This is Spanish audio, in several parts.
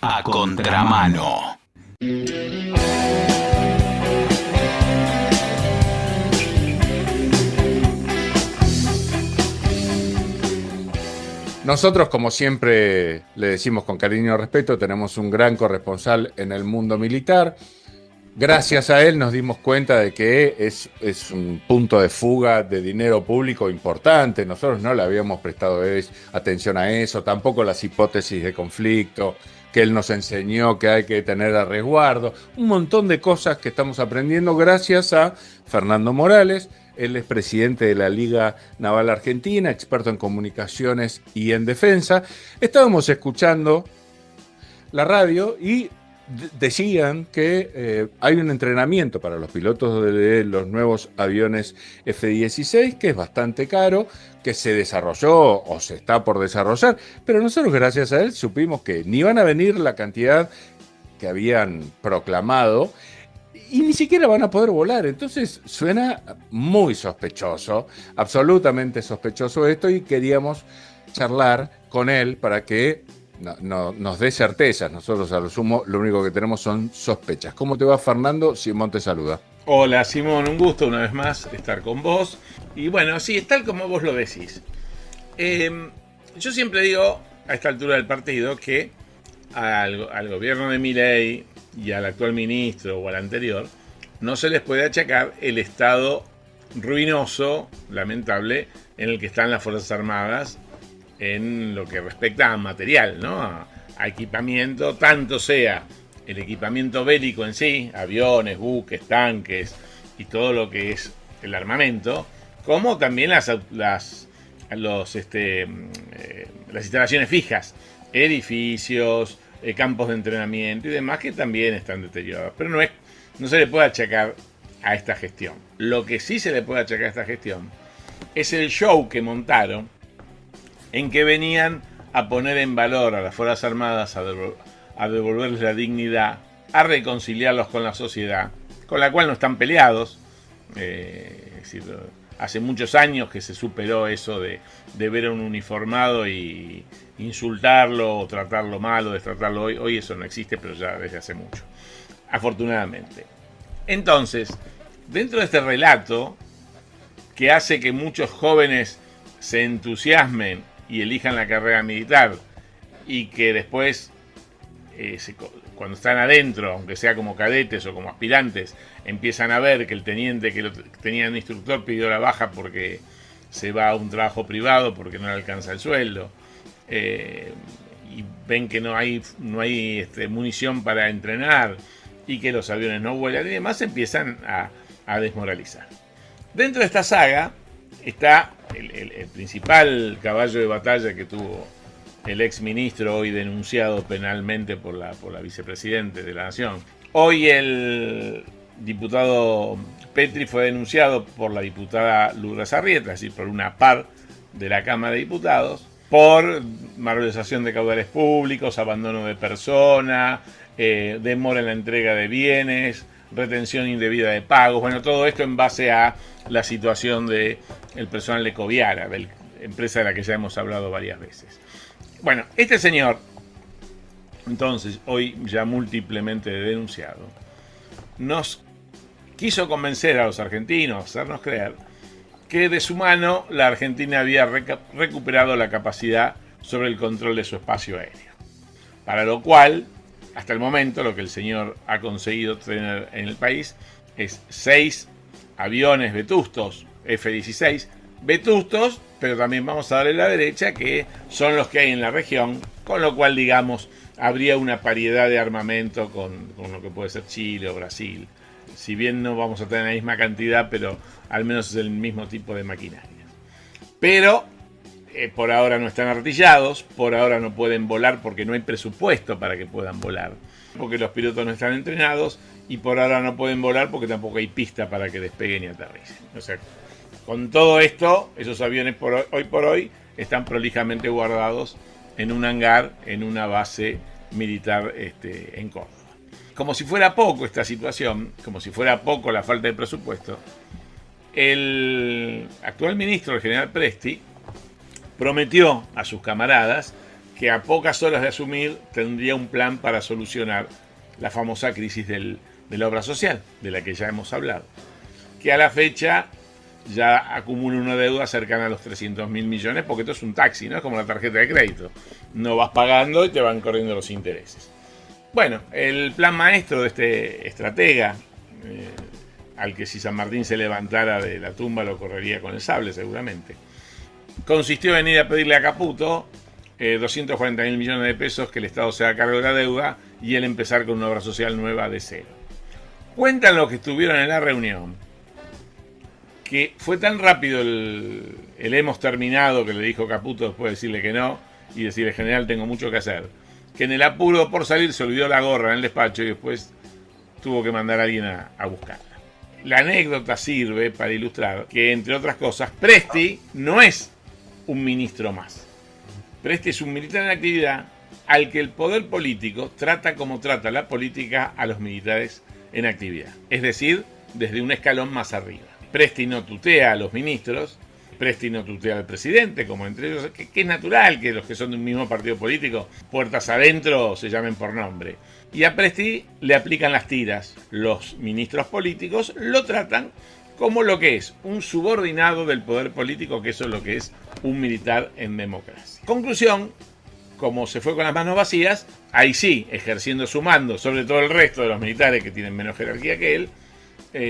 A contramano. Nosotros, como siempre le decimos con cariño y respeto, tenemos un gran corresponsal en el mundo militar. Gracias a él nos dimos cuenta de que es un punto de fuga de dinero público importante. Nosotros no le habíamos prestado atención a eso, tampoco las hipótesis de conflicto, que él nos enseñó que hay que tener a resguardo. Un montón de cosas que estamos aprendiendo gracias a Fernando Morales. Él es presidente de la Liga Naval Argentina, experto en comunicaciones y en defensa. Estábamos escuchando la radio y decían que hay un entrenamiento para los pilotos de los nuevos aviones F-16 que es bastante caro, que se desarrolló o se está por desarrollar, pero nosotros gracias a él supimos que ni van a venir la cantidad que habían proclamado y ni siquiera van a poder volar. Entonces suena muy sospechoso, absolutamente sospechoso esto, y queríamos charlar con él para que nos dé certezas. Nosotros a lo sumo lo único que tenemos son sospechas. ¿Cómo te va, Fernando? Simón te saluda. Hola Simón, un gusto una vez más estar con vos. Y bueno, sí, es tal como vos lo decís. Yo siempre digo a esta altura del partido que al gobierno de Milei y al actual ministro o al anterior no se les puede achacar el estado ruinoso, lamentable, en el que están las Fuerzas Armadas en lo que respecta a material, ¿no? A equipamiento, tanto sea el equipamiento bélico en sí, aviones, buques, tanques y todo lo que es el armamento, como también las instalaciones fijas, edificios, campos de entrenamiento y demás, que también están deteriorados. Pero no se le puede achacar a esta gestión. Lo que sí se le puede achacar a esta gestión es el show que montaron, en que venían a poner en valor a las Fuerzas Armadas, a devolverles la dignidad, a reconciliarlos con la sociedad, con la cual no están peleados. Es decir, hace muchos años que se superó eso de ver a un uniformado y insultarlo o tratarlo mal o destratarlo. Hoy eso no existe, pero ya desde hace mucho, afortunadamente. Entonces, dentro de este relato que hace que muchos jóvenes se entusiasmen y elijan la carrera militar, y que después, cuando están adentro, aunque sea como cadetes o como aspirantes, empiezan a ver que el teniente que tenía un instructor pidió la baja porque se va a un trabajo privado, porque no le alcanza el sueldo, y ven que no hay munición para entrenar y que los aviones no vuelan y demás, empiezan a desmoralizar. Dentro de esta saga está el principal caballo de batalla que tuvo el ex ministro, hoy denunciado penalmente por la vicepresidente de la Nación. Hoy el diputado Petri fue denunciado por la diputada Lourdes Arrieta, es decir, por una par de la Cámara de Diputados, por malversación de caudales públicos, abandono de persona, demora en la entrega de bienes, retención indebida de pagos. Bueno, todo esto en base a la situación del personal de Coviara, de la empresa de la que ya hemos hablado varias veces. Bueno, este señor, entonces, hoy ya múltiplemente denunciado, nos quiso convencer a los argentinos, hacernos creer que de su mano la Argentina había recuperado la capacidad sobre el control de su espacio aéreo. Para lo cual, hasta el momento, lo que el señor ha conseguido tener en el país es 6 aviones vetustos, F-16, vetustos, pero también vamos a darle la derecha, que son los que hay en la región, con lo cual, digamos, habría una paridad de armamento con lo que puede ser Chile o Brasil. Si bien no vamos a tener la misma cantidad, pero al menos es el mismo tipo de maquinaria. Pero por ahora no están artillados, por ahora no pueden volar porque no hay presupuesto para que puedan volar, porque los pilotos no están entrenados, y por ahora no pueden volar porque tampoco hay pista para que despeguen y aterricen. O sea, con todo esto, esos aviones hoy por hoy están prolijamente guardados en un hangar, en una base militar en Córdoba. Como si fuera poco esta situación, como si fuera poco la falta de presupuesto, el actual ministro, el general Presti, prometió a sus camaradas que a pocas horas de asumir tendría un plan para solucionar la famosa crisis de la obra social, de la que ya hemos hablado, que a la fecha ya acumula una deuda cercana a los 300.000 millones, porque esto es un taxi, ¿no? Es como la tarjeta de crédito. No vas pagando y te van corriendo los intereses. Bueno, el plan maestro de este estratega, al que si San Martín se levantara de la tumba lo correría con el sable seguramente, consistió en ir a pedirle a Caputo 240.000 millones de pesos, que el Estado se haga cargo de la deuda y él empezar con una obra social nueva de cero. Cuentan los que estuvieron en la reunión que fue tan rápido el hemos terminado que le dijo Caputo después de decirle que no y decirle, general, tengo mucho que hacer, que en el apuro por salir se olvidó la gorra en el despacho y después tuvo que mandar a alguien a buscarla. La anécdota sirve para ilustrar que, entre otras cosas, Presti no es un ministro más. Presti es un militar en actividad al que el poder político trata como trata la política a los militares en actividad, es decir, desde un escalón más arriba. Presti no tutea a los ministros, Presti no tutea al presidente, como entre ellos, que es natural que los que son de un mismo partido político, puertas adentro, se llamen por nombre. Y a Presti le aplican las tiras. Los ministros políticos lo tratan como lo que es un subordinado del poder político, que eso es lo que es un militar en democracia. Conclusión, como se fue con las manos vacías, ahí sí, ejerciendo su mando sobre todo el resto de los militares que tienen menos jerarquía que él,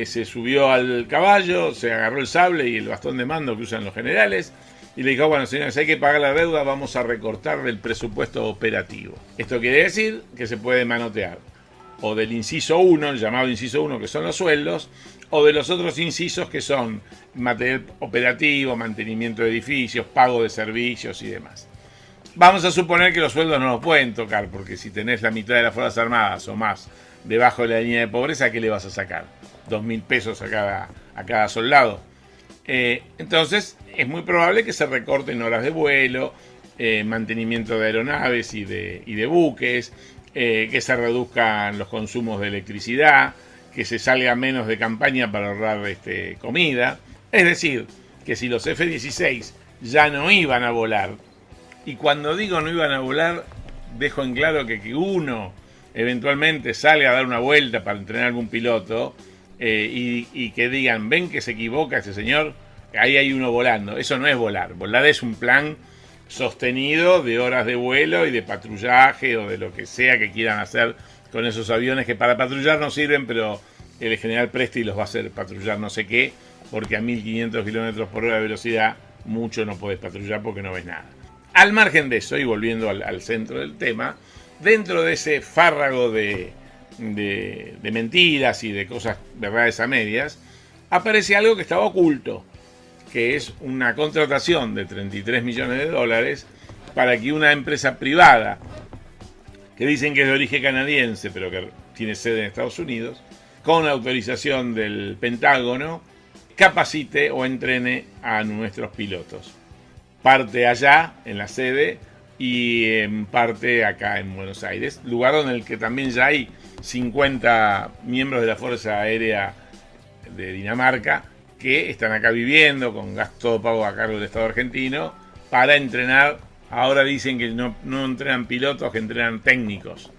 se subió al caballo, se agarró el sable y el bastón de mando que usan los generales y le dijo, bueno, señores, hay que pagar la deuda, vamos a recortar del presupuesto operativo. Esto quiere decir que se puede manotear o del inciso 1, el llamado inciso 1, que son los sueldos, o de los otros incisos que son material operativo, mantenimiento de edificios, pago de servicios y demás. Vamos a suponer que los sueldos no los pueden tocar, porque si tenés la mitad de las Fuerzas Armadas o más debajo de la línea de pobreza, ¿qué le vas a sacar? 2.000 pesos a cada soldado. Entonces es muy probable que se recorten horas de vuelo, mantenimiento de aeronaves y de buques, que se reduzcan los consumos de electricidad, que se salga menos de campaña para ahorrar comida. Es decir, que si los F-16 ya no iban a volar, y cuando digo no iban a volar, dejo en claro que uno eventualmente salga a dar una vuelta para entrenar a algún piloto, y que digan, ven que se equivoca ese señor, ahí hay uno volando. Eso no es volar. Volar es un plan sostenido de horas de vuelo y de patrullaje o de lo que sea que quieran hacer con esos aviones, que para patrullar no sirven, pero el general Presti los va a hacer patrullar no sé qué, porque a 1.500 kilómetros por hora de velocidad mucho no podés patrullar porque no ves nada. Al margen de eso, y volviendo al centro del tema, dentro de ese fárrago de mentiras y de cosas, verdades a medias, aparece algo que estaba oculto, que es una contratación de 33 millones de dólares para que una empresa privada, que dicen que es de origen canadiense, pero que tiene sede en Estados Unidos, con autorización del Pentágono, capacite o entrene a nuestros pilotos. Parte allá, en la sede, y en parte acá en Buenos Aires, lugar en el que también ya hay 50 miembros de la Fuerza Aérea de Dinamarca que están acá viviendo con gasto todo pago a cargo del Estado argentino para entrenar. Ahora dicen que no entrenan pilotos, que entrenan técnicos,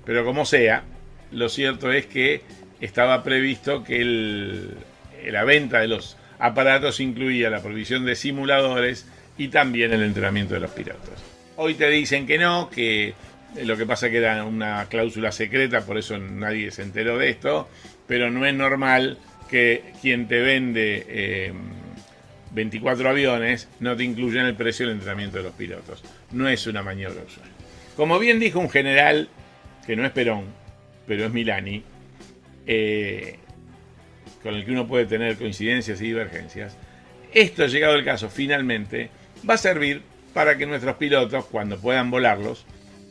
pero como sea, lo cierto es que estaba previsto que la venta de los aparatos incluía la provisión de simuladores y también el entrenamiento de los pilotos. Hoy te dicen que no, que lo que pasa es que era una cláusula secreta, por eso nadie se enteró de esto, pero no es normal que quien te vende 24 aviones no te incluya en el precio del entrenamiento de los pilotos. No es una maniobra usual. Como bien dijo un general, que no es Perón, pero es Milani, con el que uno puede tener coincidencias y divergencias, esto, llegado el caso, finalmente va a servir para que nuestros pilotos, cuando puedan volarlos,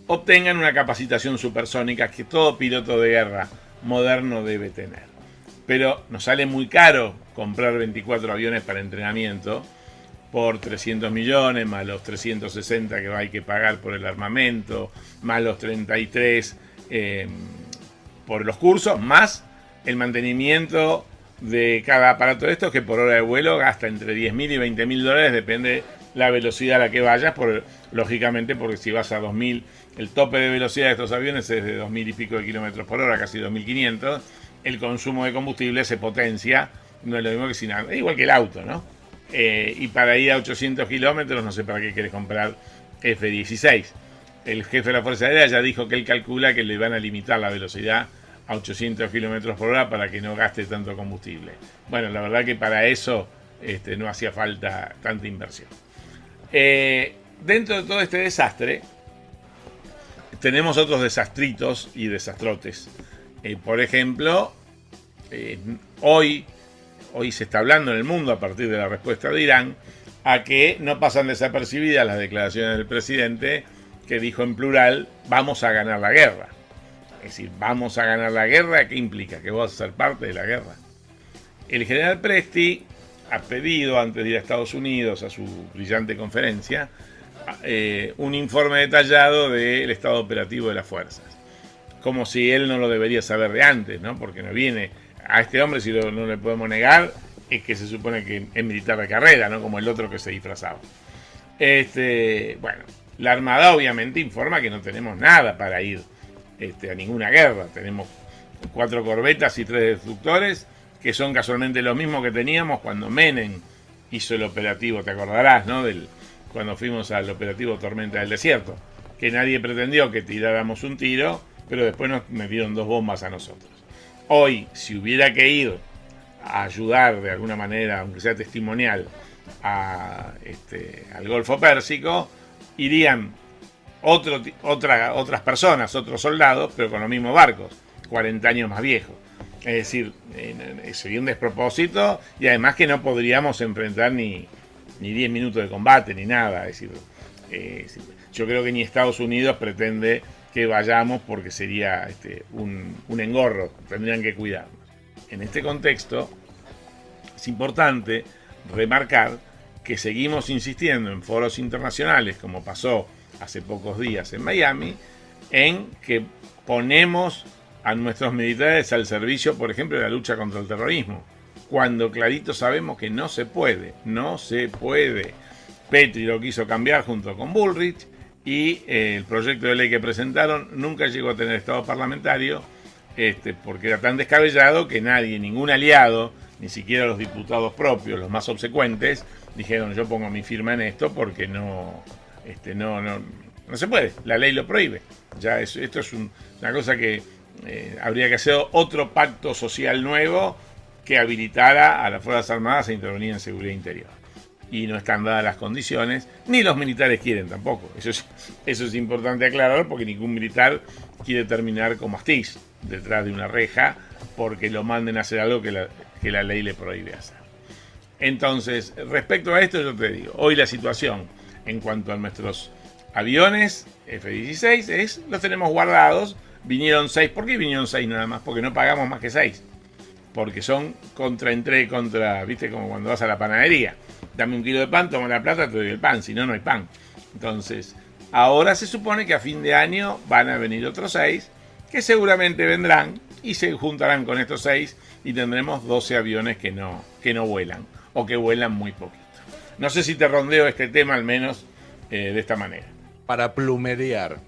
obtengan una capacitación supersónica que todo piloto de guerra moderno debe tener. Pero nos sale muy caro comprar 24 aviones para entrenamiento por 300 millones, más los 360 que hay que pagar por el armamento, más los 33 por los cursos, más el mantenimiento de cada aparato de estos, que por hora de vuelo gasta entre $10.000 y $20.000, depende la velocidad a la que vayas, lógicamente, porque si vas a 2000, el tope de velocidad de estos aviones es de 2000 y pico de kilómetros por hora, casi 2500, el consumo de combustible se potencia, no es lo mismo que sin nada, igual que el auto, ¿no? Y para ir a 800 kilómetros, no sé para qué querés comprar F-16. El jefe de la Fuerza Aérea ya dijo que él calcula que le van a limitar la velocidad a 800 kilómetros por hora para que no gaste tanto combustible. Bueno, la verdad que para eso no hacía falta tanta inversión. Dentro de todo este desastre, tenemos otros desastritos y desastrotes. Por ejemplo, hoy se está hablando en el mundo, a partir de la respuesta de Irán, a que no pasan desapercibidas las declaraciones del presidente, que dijo en plural: vamos a ganar la guerra. Es decir, vamos a ganar la guerra, ¿qué implica? Que vos vas a ser parte de la guerra. El general Presti ha pedido, antes de ir a Estados Unidos a su brillante conferencia, un informe detallado del estado operativo de las fuerzas. Como si él no lo debería saber de antes, ¿no? Porque no viene a este hombre, si no le podemos negar, es que se supone que es militar de carrera, ¿no? Como el otro que se disfrazaba. Bueno, la Armada obviamente informa que no tenemos nada para ir a ninguna guerra. Tenemos 4 corbetas y 3 destructores, que son casualmente los mismos que teníamos cuando Menem hizo el operativo, te acordarás, ¿no? Cuando fuimos al operativo Tormenta del Desierto, que nadie pretendió que tiráramos un tiro, pero después nos metieron 2 bombas a nosotros. Hoy, si hubiera que ir a ayudar de alguna manera, aunque sea testimonial, al Golfo Pérsico, irían otras personas, otros soldados, pero con los mismos barcos, 40 años más viejos. Es decir, sería un despropósito, y además que no podríamos enfrentar ni 10 minutos de combate, ni nada. Es decir, yo creo que ni Estados Unidos pretende que vayamos, porque sería un engorro, tendrían que cuidarnos. En este contexto, es importante remarcar que seguimos insistiendo en foros internacionales, como pasó hace pocos días en Miami, en que ponemos a nuestros militares al servicio, por ejemplo, de la lucha contra el terrorismo, cuando clarito sabemos que no se puede. Petri lo quiso cambiar junto con Bullrich, y el proyecto de ley que presentaron nunca llegó a tener estado parlamentario, porque era tan descabellado que nadie, ningún aliado, ni siquiera los diputados propios, los más obsecuentes, dijeron: yo pongo mi firma en esto, porque no se puede, la ley lo prohíbe. Ya esto es una cosa que habría que hacer otro pacto social nuevo que habilitara a las Fuerzas Armadas a intervenir en seguridad interior. Y no están dadas las condiciones, ni los militares quieren tampoco. Eso es importante aclarar, porque ningún militar quiere terminar como Astiz, detrás de una reja, porque lo manden a hacer algo que la ley le prohíbe hacer. Entonces, respecto a esto, yo te digo, hoy la situación en cuanto a nuestros aviones F-16 los tenemos guardados. Vinieron 6. ¿Por qué vinieron 6 nada más? Porque no pagamos más que 6. Porque son contra, viste, como cuando vas a la panadería. Dame un kilo de pan, toma la plata, te doy el pan, si no, no hay pan. Entonces, ahora se supone que a fin de año van a venir otros 6, que seguramente vendrán y se juntarán con estos 6, y tendremos 12 aviones que no vuelan, o que vuelan muy poquito. No sé si te rondeo este tema, al menos de esta manera. Para plumerear.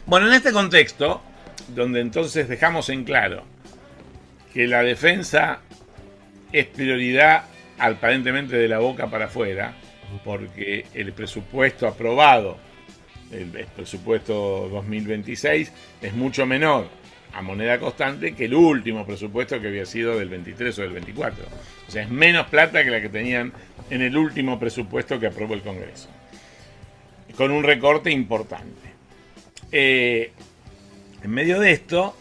Bueno, en este contexto, donde entonces dejamos en claro que la defensa es prioridad aparentemente de la boca para afuera, porque el presupuesto aprobado, el presupuesto 2026, es mucho menor a moneda constante que el último presupuesto, que había sido del 23 o del 24. O sea, es menos plata que la que tenían en el último presupuesto que aprobó el Congreso, con un recorte importante. En medio de esto,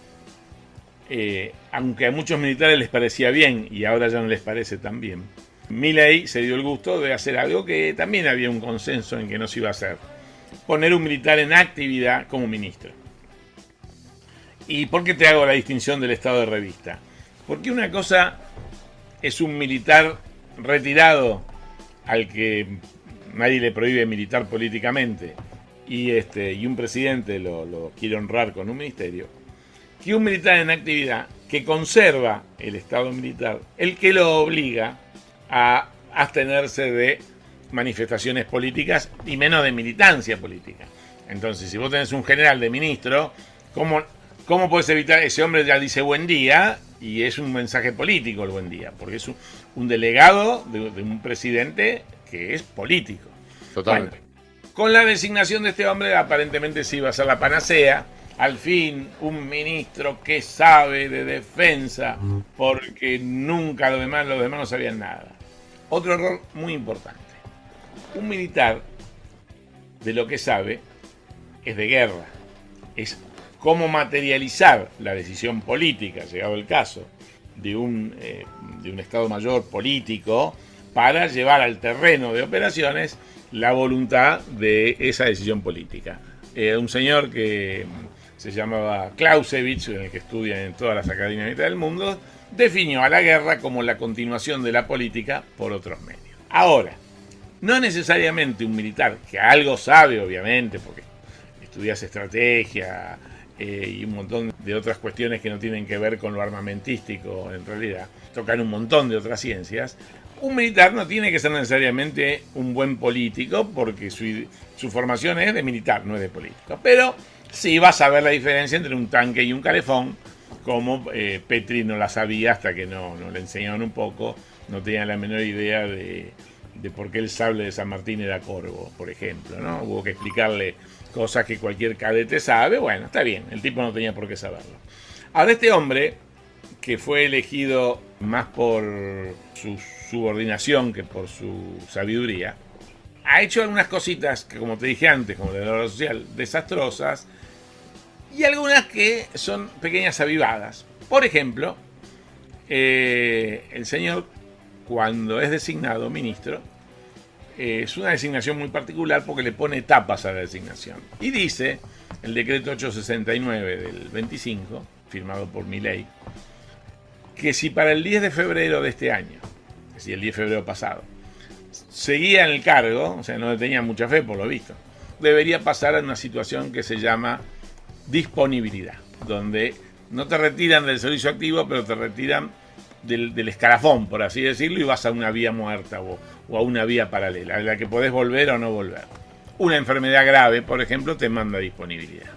aunque a muchos militares les parecía bien y ahora ya no les parece tan bien, Milei se dio el gusto de hacer algo que también había un consenso en que no se iba a hacer: poner un militar en actividad como ministro. ¿Y por qué te hago la distinción del estado de revista? Porque una cosa es un militar retirado al que nadie le prohíbe militar políticamente, y un presidente lo quiere honrar con un ministerio, que un militar en actividad que conserva el estado militar, el que lo obliga a abstenerse de manifestaciones políticas y menos de militancia política. Entonces, si vos tenés un general de ministro, ¿cómo puedes evitar? Ese hombre ya dice buen día y es un mensaje político el buen día, porque es un delegado de un presidente que es político. Totalmente. Bueno, con la designación de este hombre, aparentemente sí iba a ser la panacea. Al fin, un ministro que sabe de defensa, porque nunca los demás no sabían nada. Otro error muy importante. Un militar, de lo que sabe, es de guerra. Es cómo materializar la decisión política, llegado el caso, de un Estado Mayor político, para llevar al terreno de operaciones la voluntad de esa decisión política. Un señor que se llamaba Clausewitz, en el que estudian en todas las academias militares del mundo, definió a la guerra como la continuación de la política por otros medios. Ahora, no necesariamente un militar que algo sabe, obviamente, porque estudias estrategia y un montón de otras cuestiones que no tienen que ver con lo armamentístico, en realidad, tocan un montón de otras ciencias. Un militar no tiene que ser necesariamente un buen político, porque su formación es de militar, no es de político. Pero sí va a saber la diferencia entre un tanque y un calefón, como Petri no la sabía hasta que no le enseñaron un poco. No tenía la menor idea de por qué el sable de San Martín era corvo, por ejemplo, ¿no? Hubo que explicarle cosas que cualquier cadete sabe. Bueno, está bien, el tipo no tenía por qué saberlo. Ahora, este hombre, que fue elegido más por su subordinación que por su sabiduría, ha hecho algunas cositas que, como te dije antes, como de la obra social, desastrosas, y algunas que son pequeñas avivadas. Por ejemplo, el señor, cuando es designado ministro, es una designación muy particular porque le pone etapas a la designación. Y dice, el decreto 869 del 25, firmado por Milei, que si para el 10 de febrero de este año, es decir, el 10 de febrero pasado, seguía en el cargo, o sea, no tenía mucha fe por lo visto, debería pasar a una situación que se llama disponibilidad, donde no te retiran del servicio activo, pero te retiran del escalafón, por así decirlo, y vas a una vía muerta o a una vía paralela, a la que podés volver o no volver. Una enfermedad grave, por ejemplo, te manda disponibilidad.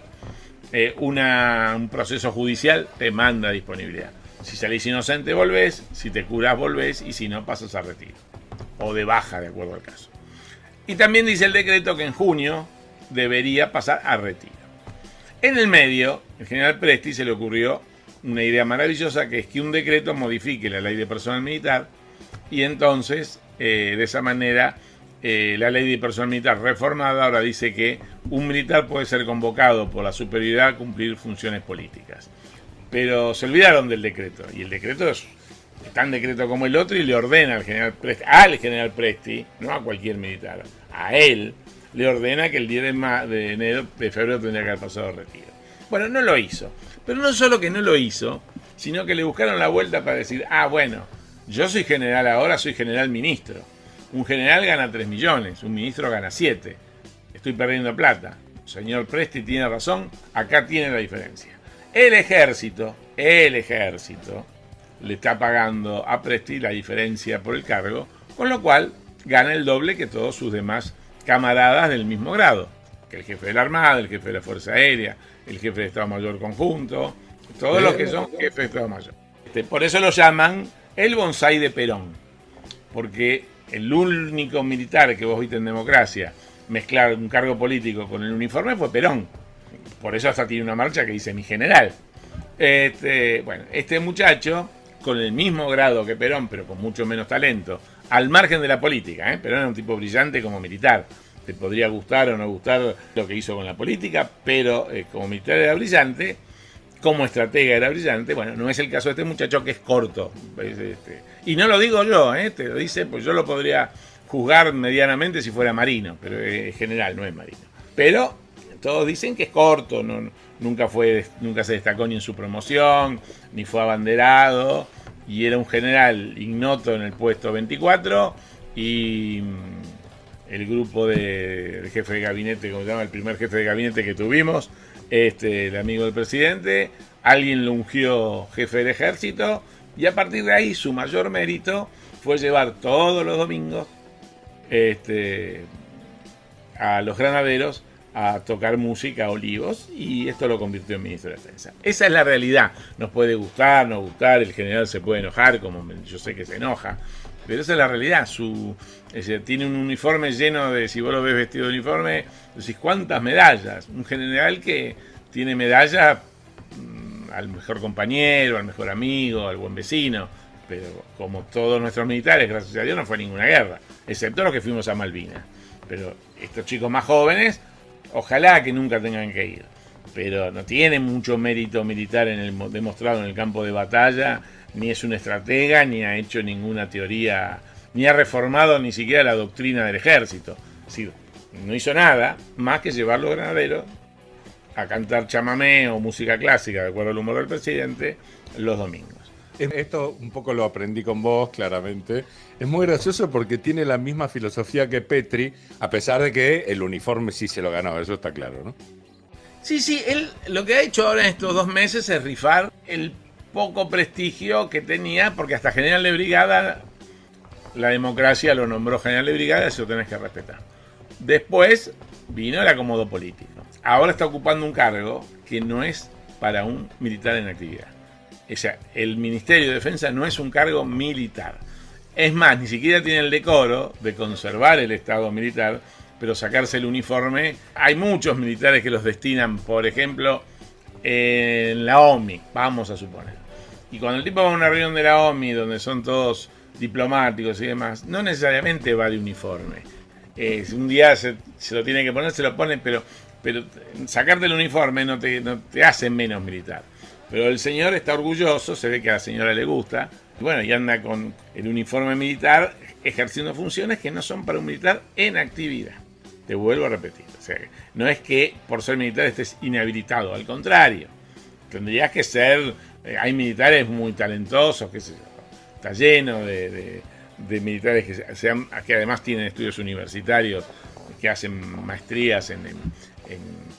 Un proceso judicial te manda disponibilidad. Si salís inocente, volvés, si te curás, volvés, y si no, pasas a retiro. O de baja, de acuerdo al caso. Y también dice el decreto que en junio debería pasar a retiro. En el medio, el general Presti se le ocurrió una idea maravillosa, que es que un decreto modifique la ley de personal militar, y entonces, de esa manera, la ley de personal militar reformada ahora dice que un militar puede ser convocado por la superioridad a cumplir funciones políticas. Pero se olvidaron del decreto, y el decreto es tan decreto como el otro, y le ordena al general Presti, no a cualquier militar, a él le ordena que el 10 de febrero tendría que haber pasado a retiro. Bueno, no lo hizo. Pero no solo que no lo hizo, sino que le buscaron la vuelta para decir, bueno, yo soy general ahora, soy general ministro. Un general gana 3 millones, un ministro gana 7. Estoy perdiendo plata. Señor Presti tiene razón, acá tiene la diferencia. El ejército le está pagando a Presti la diferencia por el cargo, con lo cual gana el doble que todos sus demás camaradas del mismo grado, que el jefe de la Armada, el jefe de la Fuerza Aérea, el jefe de Estado Mayor Conjunto, todos los que son jefes de Estado Mayor. Por eso lo llaman el bonsái de Perón, porque el único militar que vos viste en democracia mezclar un cargo político con el uniforme fue Perón. Por eso hasta tiene una marcha que dice mi general. Bueno, este muchacho, con el mismo grado que Perón, pero con mucho menos talento, al margen de la política, Perón era un tipo brillante como militar. Te podría gustar o no gustar lo que hizo con la política, pero como militar era brillante, como estratega era brillante. Bueno, no es el caso de este muchacho, que es corto. Y no lo digo yo, te lo dice, pues yo lo podría juzgar medianamente si fuera marino, pero es general, no es marino. Pero todos dicen que es corto, nunca se destacó ni en su promoción, ni fue abanderado, y era un general ignoto en el puesto 24, y el grupo del jefe de gabinete, como se llama, el primer jefe de gabinete que tuvimos, el amigo del presidente, alguien lo ungió jefe del ejército, y a partir de ahí su mayor mérito fue llevar todos los domingos a los granaderos a tocar música a Olivos, y esto lo convirtió en ministro de Defensa. Esa es la realidad. Nos puede gustar, no gustar, el general se puede enojar, como yo sé que se enoja, pero esa es la realidad. Tiene un uniforme lleno de, si vos lo ves vestido de uniforme, decís, ¿cuántas medallas? Un general que tiene medallas al mejor compañero, al mejor amigo, al buen vecino, pero como todos nuestros militares, gracias a Dios, no fue ninguna guerra, excepto los que fuimos a Malvinas. Pero estos chicos más jóvenes, ojalá que nunca tengan que ir, pero no tiene mucho mérito militar demostrado en el campo de batalla, ni es un estratega, ni ha hecho ninguna teoría, ni ha reformado ni siquiera la doctrina del ejército. Es decir, no hizo nada más que llevar los granaderos a cantar chamamé o música clásica, de acuerdo al humor del presidente, los domingos. Esto un poco lo aprendí con vos, claramente. Es muy gracioso porque tiene la misma filosofía que Petri, a pesar de que el uniforme sí se lo ganó, eso está claro, ¿no? Sí, él lo que ha hecho ahora en estos 2 meses es rifar el poco prestigio que tenía, porque hasta general de brigada, la democracia lo nombró general de brigada, eso tenés que respetar. Después vino el acomodo político. Ahora está ocupando un cargo que no es para un militar en actividad. O sea, el Ministerio de Defensa no es un cargo militar. Es más, ni siquiera tiene el decoro de conservar el estado militar, pero sacarse el uniforme. Hay muchos militares que los destinan, por ejemplo, en la OMI, vamos a suponer. Y cuando el tipo va a una reunión de la OMI, donde son todos diplomáticos y demás, no necesariamente va de uniforme. Si un día se lo tiene que poner, se lo ponen, pero sacarte el uniforme no te hace menos militar. Pero el señor está orgulloso, se ve que a la señora le gusta, y bueno, y anda con el uniforme militar ejerciendo funciones que no son para un militar en actividad. Te vuelvo a repetir. O sea, no es que por ser militar estés inhabilitado, al contrario. Tendrías que ser... hay militares muy talentosos, que está lleno de militares que además tienen estudios universitarios, que hacen maestrías en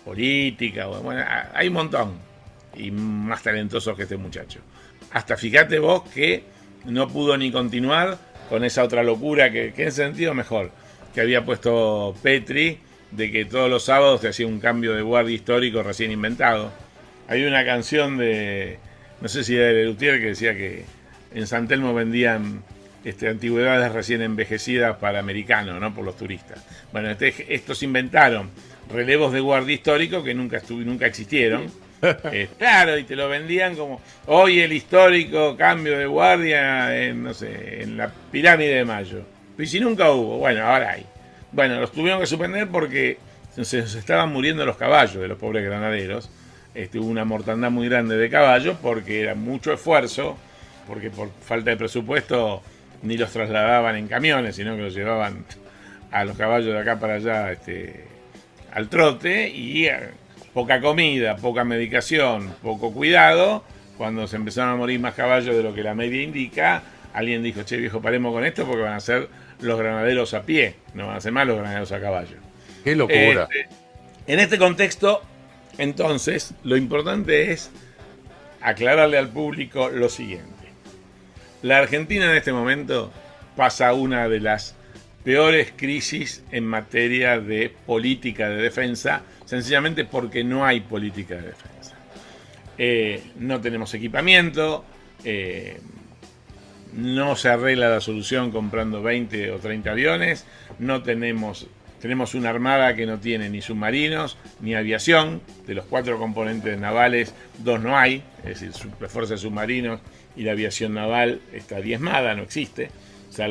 política. Bueno, hay un montón. Y más talentosos que este muchacho. Hasta fíjate vos que no pudo ni continuar con esa otra locura que en ese sentido mejor, que había puesto Petri, de que todos los sábados te hacía un cambio de guardia histórico recién inventado. Hay una canción de, no sé si era de Lelutier, que decía que en San Telmo vendían antigüedades recién envejecidas para americanos, ¿no? Por los turistas. Bueno, estos inventaron relevos de guardia histórico que nunca existieron. Claro, y te lo vendían como hoy el histórico cambio de guardia en la pirámide de Mayo. Y si nunca hubo, bueno, ahora hay. Bueno, los tuvieron que suspender porque se estaban muriendo los caballos de los pobres granaderos. Hubo una mortandad muy grande de caballos porque era mucho esfuerzo, porque por falta de presupuesto ni los trasladaban en camiones, sino que los llevaban a los caballos de acá para allá al trote, y poca comida, poca medicación, poco cuidado. Cuando se empezaron a morir más caballos de lo que la media indica, alguien dijo, che viejo, paremos con esto porque van a ser los granaderos a pie, no van a ser más los granaderos a caballo. ¡Qué locura! En este contexto, entonces, lo importante es aclararle al público lo siguiente. La Argentina en este momento pasa una de las peores crisis en materia de política de defensa, sencillamente porque no hay política de defensa. No tenemos equipamiento, no se arregla la solución comprando 20 o 30 aviones, tenemos una armada que no tiene ni submarinos ni aviación. De los 4 componentes navales, 2 no hay, es decir, la fuerza de submarinos y la aviación naval está diezmada, no existe,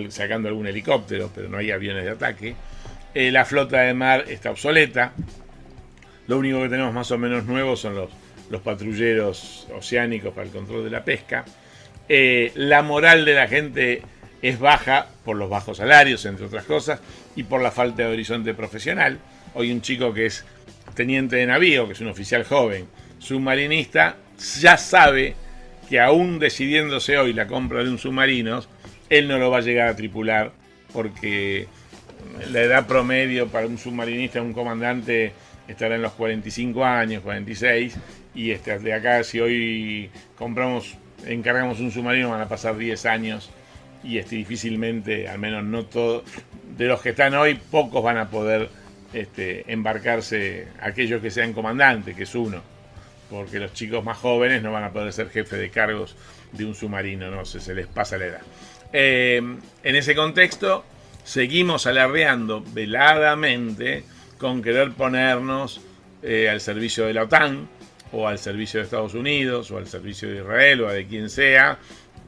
sacando algún helicóptero, pero no hay aviones de ataque. La flota de mar está obsoleta. Lo único que tenemos más o menos nuevo son los patrulleros oceánicos para el control de la pesca. La moral de la gente es baja por los bajos salarios, entre otras cosas, y por la falta de horizonte profesional. Hoy un chico que es teniente de navío, que es un oficial joven, submarinista, ya sabe que aún decidiéndose hoy la compra de un submarino, él no lo va a llegar a tripular, porque la edad promedio para un submarinista, un comandante, estará en los 45 años, 46, y de acá, si hoy encargamos un submarino, van a pasar 10 años, y difícilmente, al menos no todo, de los que están hoy, pocos van a poder embarcarse, aquellos que sean comandantes, que es uno, porque los chicos más jóvenes no van a poder ser jefe de cargos de un submarino, no sé, se les pasa la edad. En ese contexto, seguimos alardeando veladamente con querer ponernos al servicio de la OTAN, o al servicio de Estados Unidos, o al servicio de Israel, o de quien sea,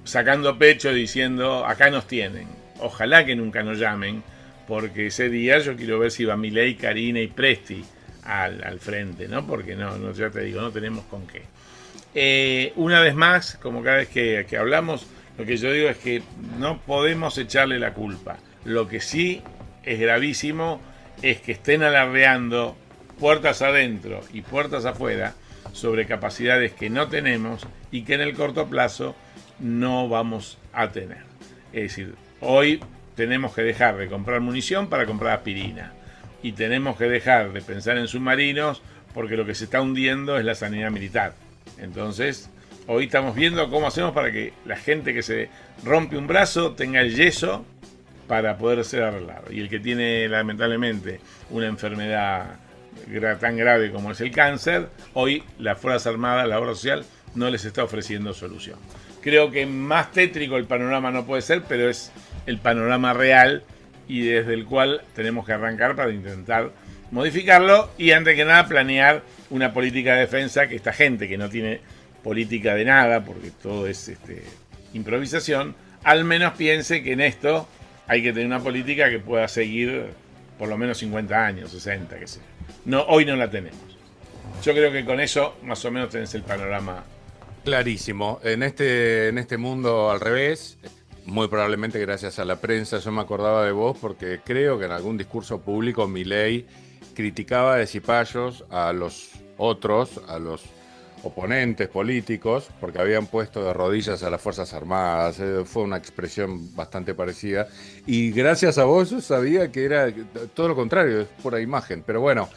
sacando pecho diciendo, acá nos tienen. Ojalá que nunca nos llamen, porque ese día yo quiero ver si va Milei, Karina y Presti al frente, ¿no? Porque no, ya te digo, no tenemos con qué. Una vez más, como cada vez que hablamos, lo que yo digo es que no podemos echarle la culpa. Lo que sí es gravísimo es que estén alardeando puertas adentro y puertas afuera sobre capacidades que no tenemos y que en el corto plazo no vamos a tener. Es decir, hoy tenemos que dejar de comprar munición para comprar aspirina, y tenemos que dejar de pensar en submarinos porque lo que se está hundiendo es la sanidad militar. Entonces, hoy estamos viendo cómo hacemos para que la gente que se rompe un brazo tenga el yeso para poder ser arreglado, y el que tiene lamentablemente una enfermedad tan grave como es el cáncer, hoy las Fuerzas Armadas, la obra social, no les está ofreciendo solución. Creo que más tétrico el panorama no puede ser, pero es el panorama real y desde el cual tenemos que arrancar para intentar modificarlo, y antes que nada planear una política de defensa que esta gente que no tiene política de nada, porque todo es improvisación, al menos piense que en esto hay que tener una política que pueda seguir por lo menos 50 años, 60, que sea. No, hoy no la tenemos. Yo creo que con eso más o menos tenés el panorama clarísimo. En este mundo al revés, muy probablemente gracias a la prensa, yo me acordaba de vos porque creo que en algún discurso público Milei criticaba de cipayos a los otros, a los oponentes políticos, porque habían puesto de rodillas a las Fuerzas Armadas. Fue una expresión bastante parecida, y gracias a vos yo sabía que era todo lo contrario, es pura imagen. Pero bueno,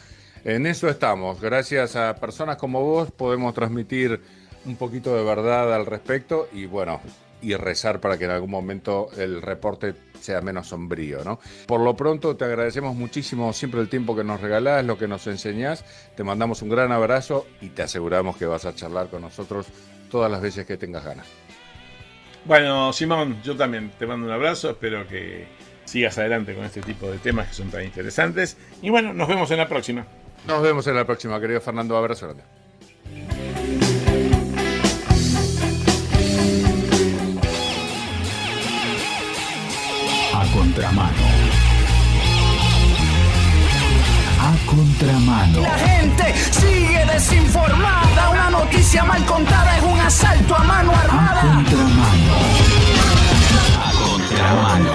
en eso estamos. Gracias a personas como vos podemos transmitir un poquito de verdad al respecto, y bueno, y rezar para que en algún momento el reporte sea menos sombrío, ¿no? Por lo pronto te agradecemos muchísimo siempre el tiempo que nos regalás, lo que nos enseñás. Te mandamos un gran abrazo y te aseguramos que vas a charlar con nosotros todas las veces que tengas ganas. Bueno, Simón, yo también te mando un abrazo, espero que sigas adelante con este tipo de temas que son tan interesantes, y bueno, nos vemos en la próxima. Nos vemos en la próxima, querido Fernando, abrazo grande. A contramano. A contramano. La gente sigue desinformada. Una noticia mal contada es un asalto a mano A armada. contramano. A contramano.